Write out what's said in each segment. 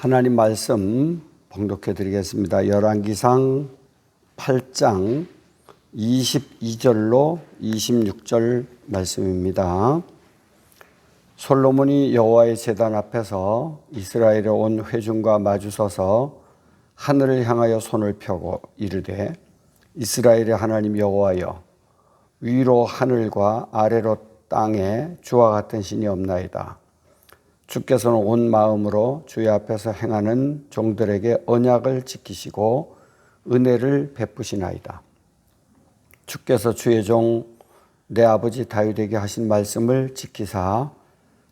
하나님 말씀 봉독해 드리겠습니다. 열왕기상 8장 22절로 26절 말씀입니다. 솔로몬이 여호와의 제단 앞에서 이스라엘에 온 회중과 마주서서 하늘을 향하여 손을 펴고 이르되 이스라엘의 하나님 여호와여, 위로 하늘과 아래로 땅에 주와 같은 신이 없나이다. 주께서는 온 마음으로 주의 앞에서 행하는 종들에게 언약을 지키시고 은혜를 베푸시나이다. 주께서 주의 종 내 아버지 다윗에게 하신 말씀을 지키사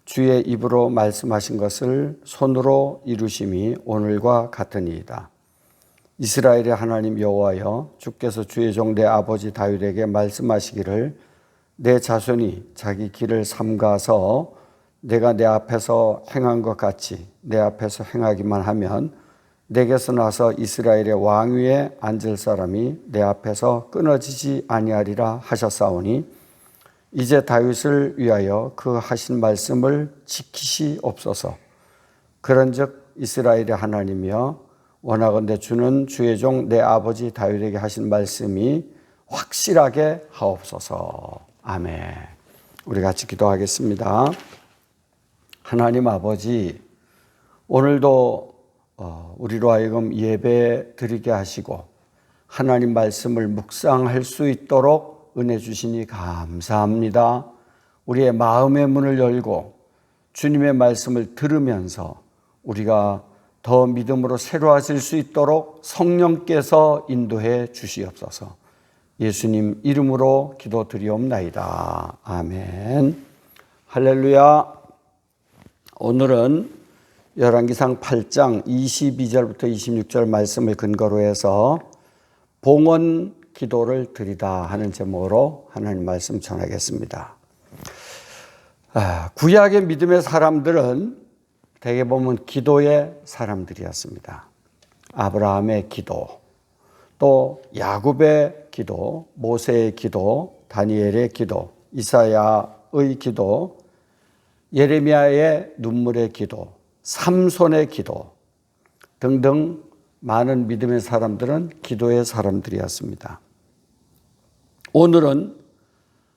주의 입으로 말씀하신 것을 손으로 이루심이 오늘과 같으니이다. 이스라엘의 하나님 여호와여, 주께서 주의 종 내 아버지 다윗에게 말씀하시기를 내 자손이 자기 길을 삼가서 내가 내 앞에서 행한 것 같이 내 앞에서 행하기만 하면 내게서 나서 이스라엘의 왕위에 앉을 사람이 내 앞에서 끊어지지 아니하리라 하셨사오니 이제 다윗을 위하여 그 하신 말씀을 지키시옵소서. 그런즉 이스라엘의 하나님이여, 원하건대 주는 주의 종 내 아버지 다윗에게 하신 말씀이 확실하게 하옵소서. 아멘. 우리 같이 기도하겠습니다. 하나님 아버지, 오늘도 우리로 하여금 예배 드리게 하시고 하나님 말씀을 묵상할 수 있도록 은혜 주시니 감사합니다. 우리의 마음의 문을 열고 주님의 말씀을 들으면서 우리가 더 믿음으로 새로워질 수 있도록 성령께서 인도해 주시옵소서. 예수님 이름으로 기도드리옵나이다. 아멘. 할렐루야. 오늘은 열왕기상 8장 22절부터 26절 말씀을 근거로 해서 봉헌 기도를 드리다 하는 제목으로 하나님 말씀 전하겠습니다. 구약의 믿음의 사람들은 대개 보면 기도의 사람들이었습니다. 아브라함의 기도, 또 야곱의 기도, 모세의 기도, 다니엘의 기도, 이사야의 기도, 예레미야의 눈물의 기도, 삼손의 기도 등등 많은 믿음의 사람들은 기도의 사람들이었습니다. 오늘은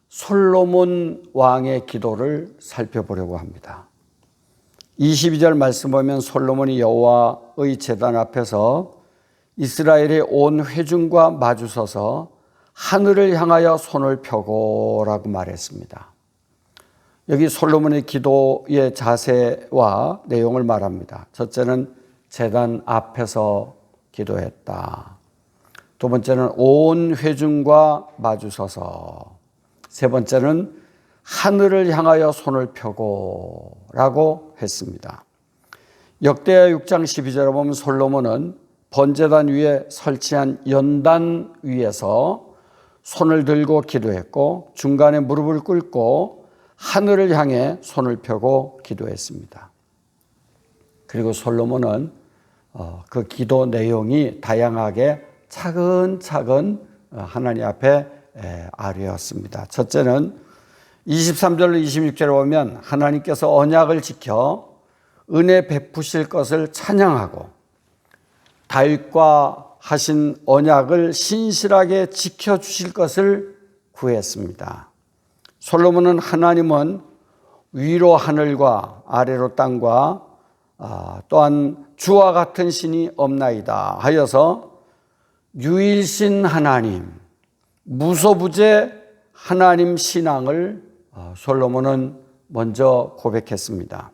솔로몬 왕의 기도를 살펴보려고 합니다. 22절 말씀 보면 솔로몬이 여호와의 제단 앞에서 이스라엘의 온 회중과 마주서서 하늘을 향하여 손을 펴고라고 말했습니다. 여기 솔로몬의 기도의 자세와 내용을 말합니다. 첫째는 제단 앞에서 기도했다. 두 번째는 온 회중과 마주서서. 세 번째는 하늘을 향하여 손을 펴고라고 했습니다. 역대하 6장 12절에 보면 솔로몬은 번제단 위에 설치한 연단 위에서 손을 들고 기도했고 중간에 무릎을 꿇고 하늘을 향해 손을 펴고 기도했습니다. 그리고 솔로몬은 그 기도 내용이 다양하게 차근차근 하나님 앞에 아뢰었습니다. 첫째는 23절로 26절에 보면 하나님께서 언약을 지켜 은혜 베푸실 것을 찬양하고 다윗과 하신 언약을 신실하게 지켜주실 것을 구했습니다. 솔로몬은 하나님은 위로 하늘과 아래로 땅과 또한 주와 같은 신이 없나이다 하여서 유일신 하나님, 무소부재 하나님 신앙을 솔로몬은 먼저 고백했습니다.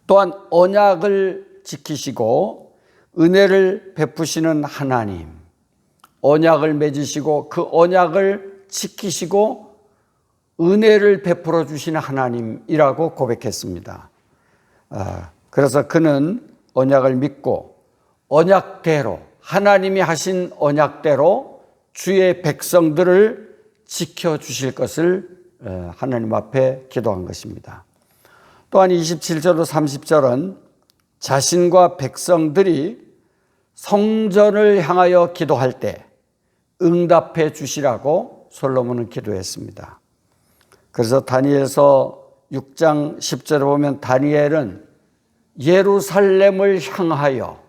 또한 언약을 지키시고 은혜를 베푸시는 하나님, 언약을 맺으시고 그 언약을 지키시고 은혜를 베풀어 주시는 하나님이라고 고백했습니다. 그래서 그는 언약을 믿고 언약대로 하나님이 하신 언약대로 주의 백성들을 지켜주실 것을 하나님 앞에 기도한 것입니다. 또한 27절로 30절은 자신과 백성들이 성전을 향하여 기도할 때 응답해 주시라고 솔로몬은 기도했습니다. 그래서 다니엘서 6장 10절에 보면 다니엘은 예루살렘을 향하여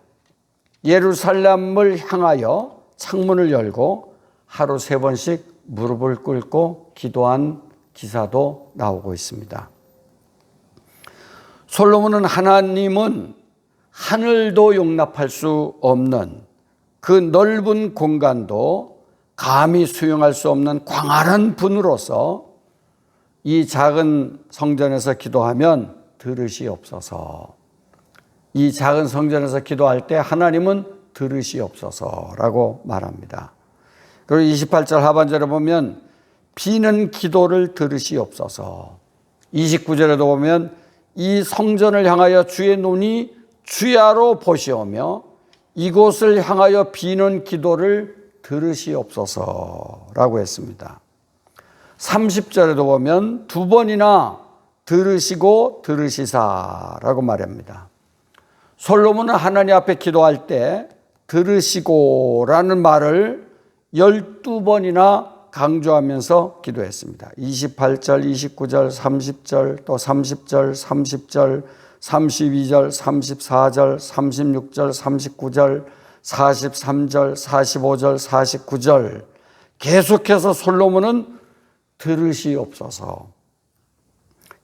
창문을 열고 하루 3번씩 무릎을 꿇고 기도한 기사도 나오고 있습니다. 솔로몬은 하나님은 하늘도 용납할 수 없는 그 넓은 공간도 감히 수용할 수 없는 광활한 분으로서 이 작은 성전에서 기도하면 들으시옵소서. 이 작은 성전에서 기도할 때 하나님은 들으시옵소서라고 말합니다. 그리고 28절 하반절에 보면 비는 기도를 들으시옵소서. 29절에도 보면 이 성전을 향하여 주의 눈이 주야로 보시오며 이곳을 향하여 비는 기도를 들으시옵소서라고 했습니다. 30절에도 보면 2번이나 들으시고 들으시사라고 말합니다. 솔로몬은 하나님 앞에 기도할 때 들으시고라는 말을 12번이나 강조하면서 기도했습니다. 28절, 29절, 30절, 또 30절, 30절, 32절, 34절, 36절, 39절, 43절, 45절, 49절 계속해서 솔로몬은 들으시옵소서.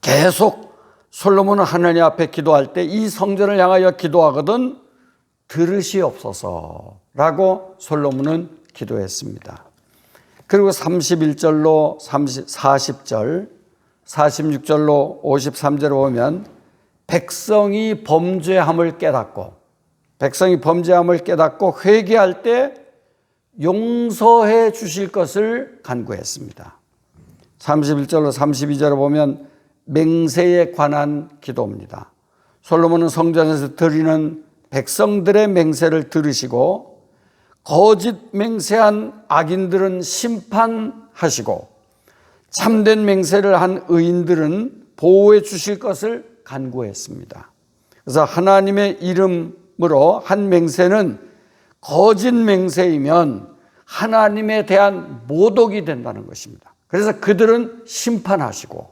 계속 솔로몬은 하나님 앞에 기도할 때 이 성전을 향하여 기도하거든 들으시옵소서라고 솔로몬은 기도했습니다. 그리고 31절로 40절, 46절로 53절을 보면 백성이 범죄함을 깨닫고 회개할 때 용서해 주실 것을 간구했습니다. 31절로 32절을 보면 맹세에 관한 기도입니다. 솔로몬은 성전에서 드리는 백성들의 맹세를 들으시고 거짓 맹세한 악인들은 심판하시고 참된 맹세를 한 의인들은 보호해 주실 것을 간구했습니다. 그래서 하나님의 이름으로 한 맹세는 거짓 맹세이면 하나님에 대한 모독이 된다는 것입니다. 그래서 그들은 심판하시고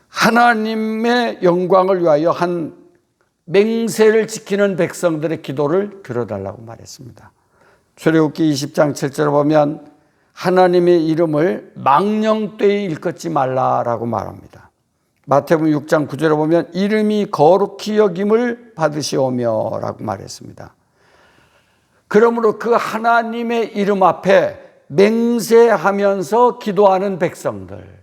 하나님의 영광을 위하여 한 맹세를 지키는 백성들의 기도를 들어달라고 말했습니다. 출애굽기 20장 7절에 보면 하나님의 이름을 망령되이 일컫지 말라라고 말합니다. 마태복음 6장 9절에 보면 이름이 거룩히 여김을 받으시오며 라고 말했습니다. 그러므로 그 하나님의 이름 앞에 맹세하면서 기도하는 백성들,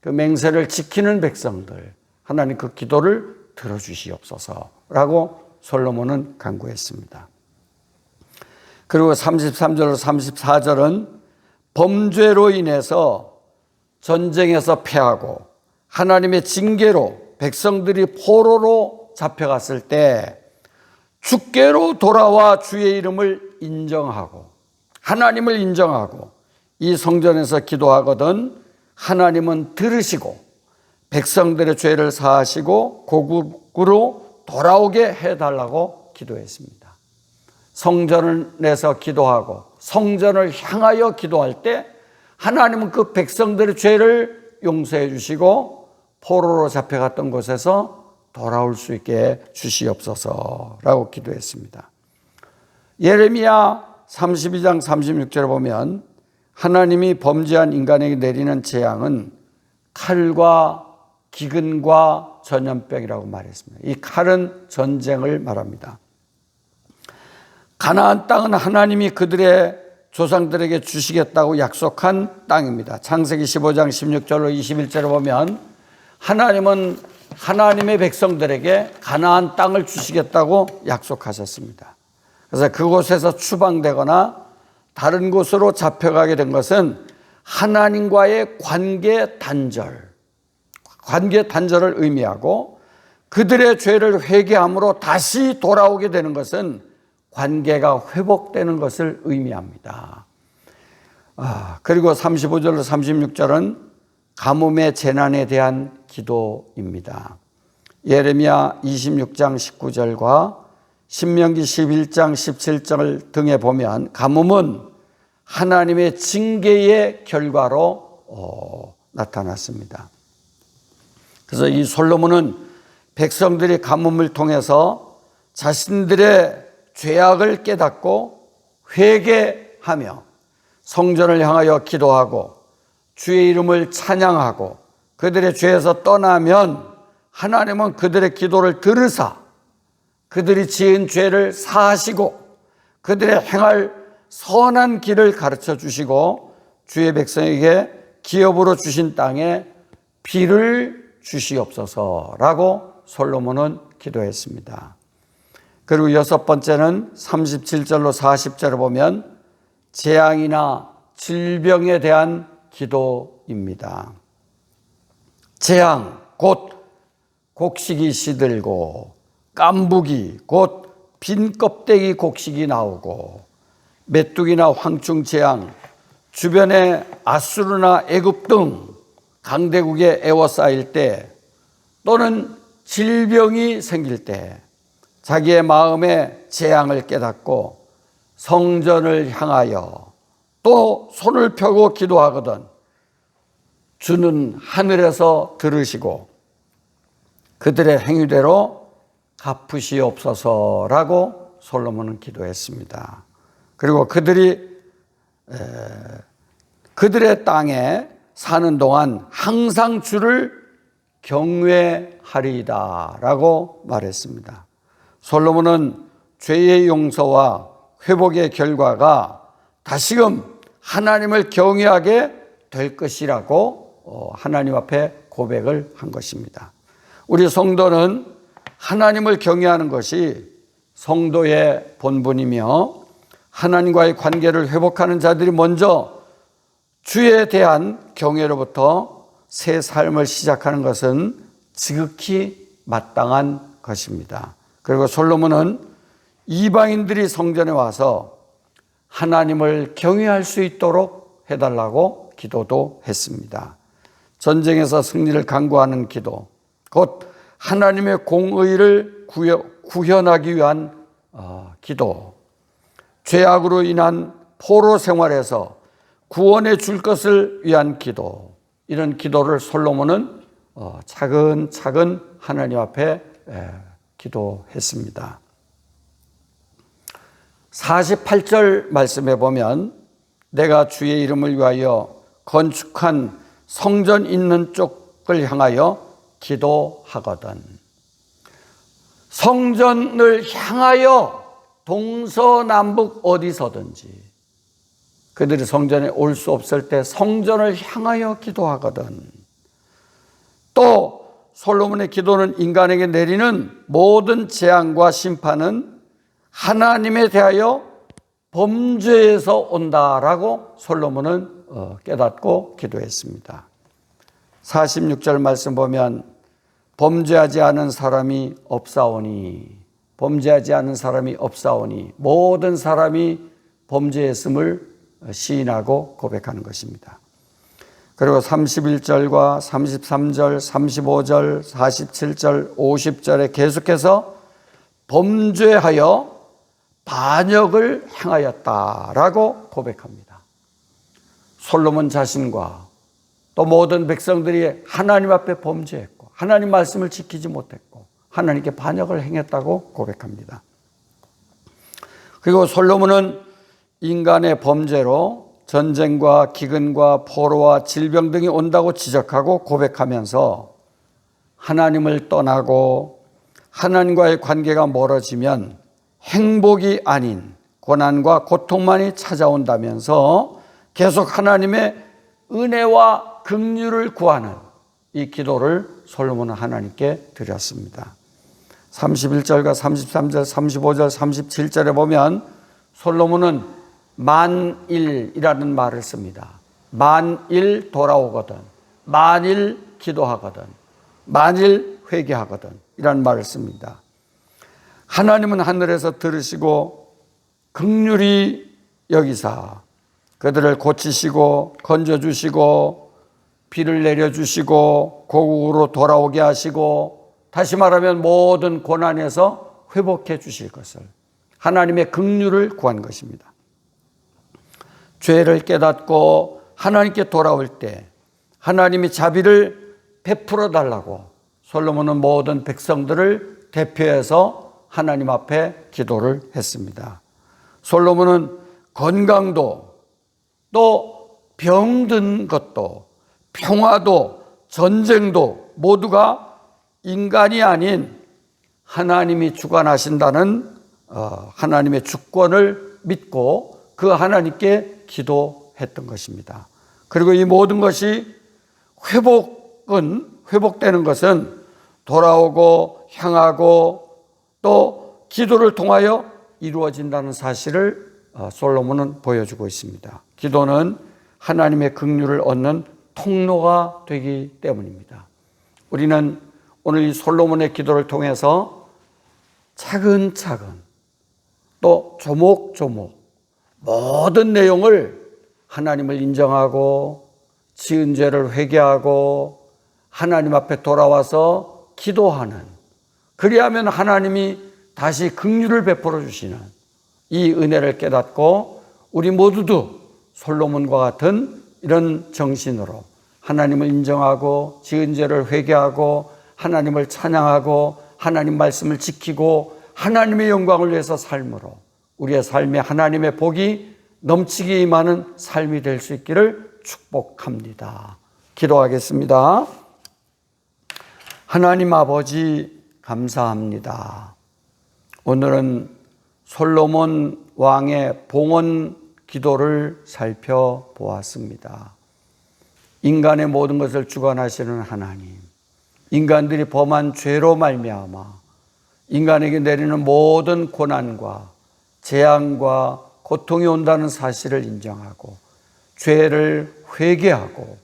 그 맹세를 지키는 백성들, 하나님 그 기도를 들어주시옵소서라고 솔로몬은 간구했습니다. 그리고 33절로 34절은 범죄로 인해서 전쟁에서 패하고 하나님의 징계로 백성들이 포로로 잡혀갔을 때 주께로 돌아와 주의 이름을 인정하고 하나님을 인정하고 이 성전에서 기도하거든 하나님은 들으시고 백성들의 죄를 사하시고 고국으로 돌아오게 해달라고 기도했습니다. 성전에서 기도하고 성전을 향하여 기도할 때 하나님은 그 백성들의 죄를 용서해 주시고 포로로 잡혀갔던 곳에서 돌아올 수 있게 주시옵소서라고 기도했습니다. 예레미야 32장 36절에 보면 하나님이 범죄한 인간에게 내리는 재앙은 칼과 기근과 전염병이라고 말했습니다. 이 칼은 전쟁을 말합니다. 가나안 땅은 하나님이 그들의 조상들에게 주시겠다고 약속한 땅입니다. 창세기 15장 16절로 21절을 보면 하나님은 하나님의 백성들에게 가나안 땅을 주시겠다고 약속하셨습니다. 그래서 그곳에서 추방되거나 다른 곳으로 잡혀가게 된 것은 하나님과의 관계 단절을 의미하고 그들의 죄를 회개함으로 다시 돌아오게 되는 것은 관계가 회복되는 것을 의미합니다. 그리고 35절로 36절은 가뭄의 재난에 대한 기도입니다. 예레미야 26장 19절과 신명기 11장 17절 등에 보면 가뭄은 하나님의 징계의 결과로 나타났습니다. 그래서 이 솔로몬은 백성들이 가뭄을 통해서 자신들의 죄악을 깨닫고 회개하며 성전을 향하여 기도하고 주의 이름을 찬양하고 그들의 죄에서 떠나면 하나님은 그들의 기도를 들으사 그들이 지은 죄를 사하시고 그들의 행할 선한 길을 가르쳐 주시고 주의 백성에게 기업으로 주신 땅에 비를 주시옵소서라고 솔로몬은 기도했습니다. 그리고 여섯 번째는 37절로 40절을 보면 재앙이나 질병에 대한 기도입니다. 재앙, 곧 곡식이 시들고 깐부기, 곧 빈 껍데기 곡식이 나오고 메뚜기나 황충 재앙, 주변에 아수르나 애굽 등 강대국에 에워싸일 때 또는 질병이 생길 때 자기의 마음에 재앙을 깨닫고 성전을 향하여 또 손을 펴고 기도하거든 주는 하늘에서 들으시고 그들의 행위대로 갚으시옵소서라고 솔로몬은 기도했습니다. 그리고 그들의 땅에 사는 동안 항상 주를 경외하리이다라고 말했습니다. 솔로몬은 죄의 용서와 회복의 결과가 다시금 하나님을 경외하게 될 것이라고 하나님 앞에 고백을 한 것입니다. 우리 성도는 하나님을 경외하는 것이 성도의 본분이며 하나님과의 관계를 회복하는 자들이 먼저 주에 대한 경외로부터 새 삶을 시작하는 것은 지극히 마땅한 것입니다. 그리고 솔로몬은 이방인들이 성전에 와서 하나님을 경외할 수 있도록 해달라고 기도도 했습니다. 전쟁에서 승리를 간구하는 기도, 곧 하나님의 공의를 구현하기 위한 기도, 죄악으로 인한 포로 생활에서 구원해 줄 것을 위한 기도, 이런 기도를 솔로몬은 차근차근 하나님 앞에 기도했습니다. 48절 말씀에 보면 내가 주의 이름을 위하여 건축한 성전 있는 쪽을 향하여 기도하거든. 성전을 향하여 동서남북 어디서든지 그들이 성전에 올 수 없을 때 성전을 향하여 기도하거든. 또 솔로몬의 기도는 인간에게 내리는 모든 재앙과 심판은 하나님에 대하여 범죄에서 온다라고 솔로몬은 깨닫고 기도했습니다. 46절 말씀 보면 범죄하지 않은 사람이 없사오니, 범죄하지 않은 사람이 없사오니, 모든 사람이 범죄했음을 시인하고 고백하는 것입니다. 그리고 31절과 33절, 35절, 47절, 50절에 계속해서 범죄하여 반역을 행하였다라고 고백합니다. 솔로몬 자신과 또 모든 백성들이 하나님 앞에 범죄했고 하나님 말씀을 지키지 못했고 하나님께 반역을 행했다고 고백합니다. 그리고 솔로몬은 인간의 범죄로 전쟁과 기근과 포로와 질병 등이 온다고 지적하고 고백하면서 하나님을 떠나고 하나님과의 관계가 멀어지면 행복이 아닌 고난과 고통만이 찾아온다면서 계속 하나님의 은혜와 긍휼을 구하는 이 기도를 솔로몬은 하나님께 드렸습니다. 31절과 33절, 35절, 37절에 보면 솔로몬은 만일이라는 말을 씁니다. 만일 돌아오거든, 만일 기도하거든, 만일 회개하거든 이라는 말을 씁니다. 하나님은 하늘에서 들으시고 긍휼히 여기사 그들을 고치시고 건져주시고 비를 내려주시고 고국으로 돌아오게 하시고 다시 말하면 모든 고난에서 회복해 주실 것을 하나님의 긍휼을 구한 것입니다. 죄를 깨닫고 하나님께 돌아올 때 하나님이 자비를 베풀어 달라고 솔로몬은 모든 백성들을 대표해서 하나님 앞에 기도를 했습니다. 솔로몬은 건강도 또 병든 것도 평화도 전쟁도 모두가 인간이 아닌 하나님이 주관하신다는 하나님의 주권을 믿고 그 하나님께 기도했던 것입니다. 그리고 이 모든 것이 회복되는 것은 돌아오고 향하고 또 기도를 통하여 이루어진다는 사실을 솔로몬은 보여주고 있습니다. 기도는 하나님의 긍휼을 얻는 통로가 되기 때문입니다. 우리는 오늘 이 솔로몬의 기도를 통해서 차근차근 또 조목조목 모든 내용을 하나님을 인정하고 지은 죄를 회개하고 하나님 앞에 돌아와서 기도하는, 그리하면 하나님이 다시 긍휼을 베풀어 주시는 이 은혜를 깨닫고 우리 모두도 솔로몬과 같은 이런 정신으로 하나님을 인정하고 지은 죄를 회개하고 하나님을 찬양하고 하나님 말씀을 지키고 하나님의 영광을 위해서 삶으로 우리의 삶에 하나님의 복이 넘치게 임하는 삶이 될 수 있기를 축복합니다. 기도하겠습니다. 하나님 아버지 감사합니다. 오늘은 솔로몬 왕의 봉헌 기도를 살펴보았습니다. 인간의 모든 것을 주관하시는 하나님, 인간들이 범한 죄로 말미암아 인간에게 내리는 모든 고난과 재앙과 고통이 온다는 사실을 인정하고 죄를 회개하고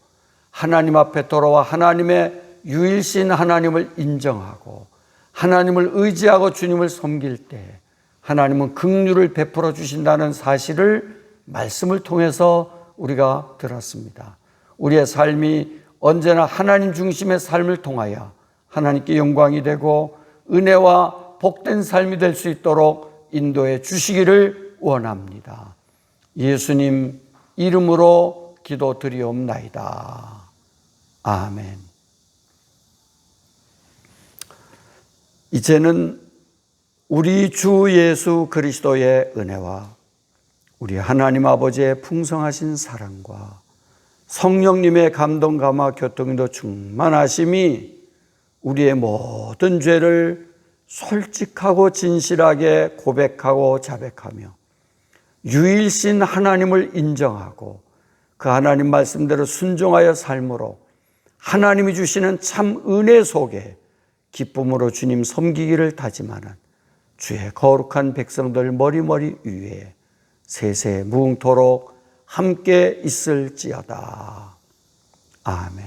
하나님 앞에 돌아와 하나님의 유일신 하나님을 인정하고 하나님을 의지하고 주님을 섬길 때 하나님은 긍휼을 베풀어 주신다는 사실을 말씀을 통해서 우리가 들었습니다. 우리의 삶이 언제나 하나님 중심의 삶을 통하여 하나님께 영광이 되고 은혜와 복된 삶이 될 수 있도록 인도해 주시기를 원합니다. 예수님 이름으로 기도드리옵나이다. 아멘. 이제는 우리 주 예수 그리스도의 은혜와 우리 하나님 아버지의 풍성하신 사랑과 성령님의 감동 감화 교통인도 충만하심이 우리의 모든 죄를 솔직하고 진실하게 고백하고 자백하며 유일신 하나님을 인정하고 그 하나님 말씀대로 순종하여 삶으로 하나님이 주시는 참 은혜 속에 기쁨으로 주님 섬기기를 다짐하는 주의 거룩한 백성들 머리머리 위에 세세 무궁토록 함께 있을지어다. 아멘.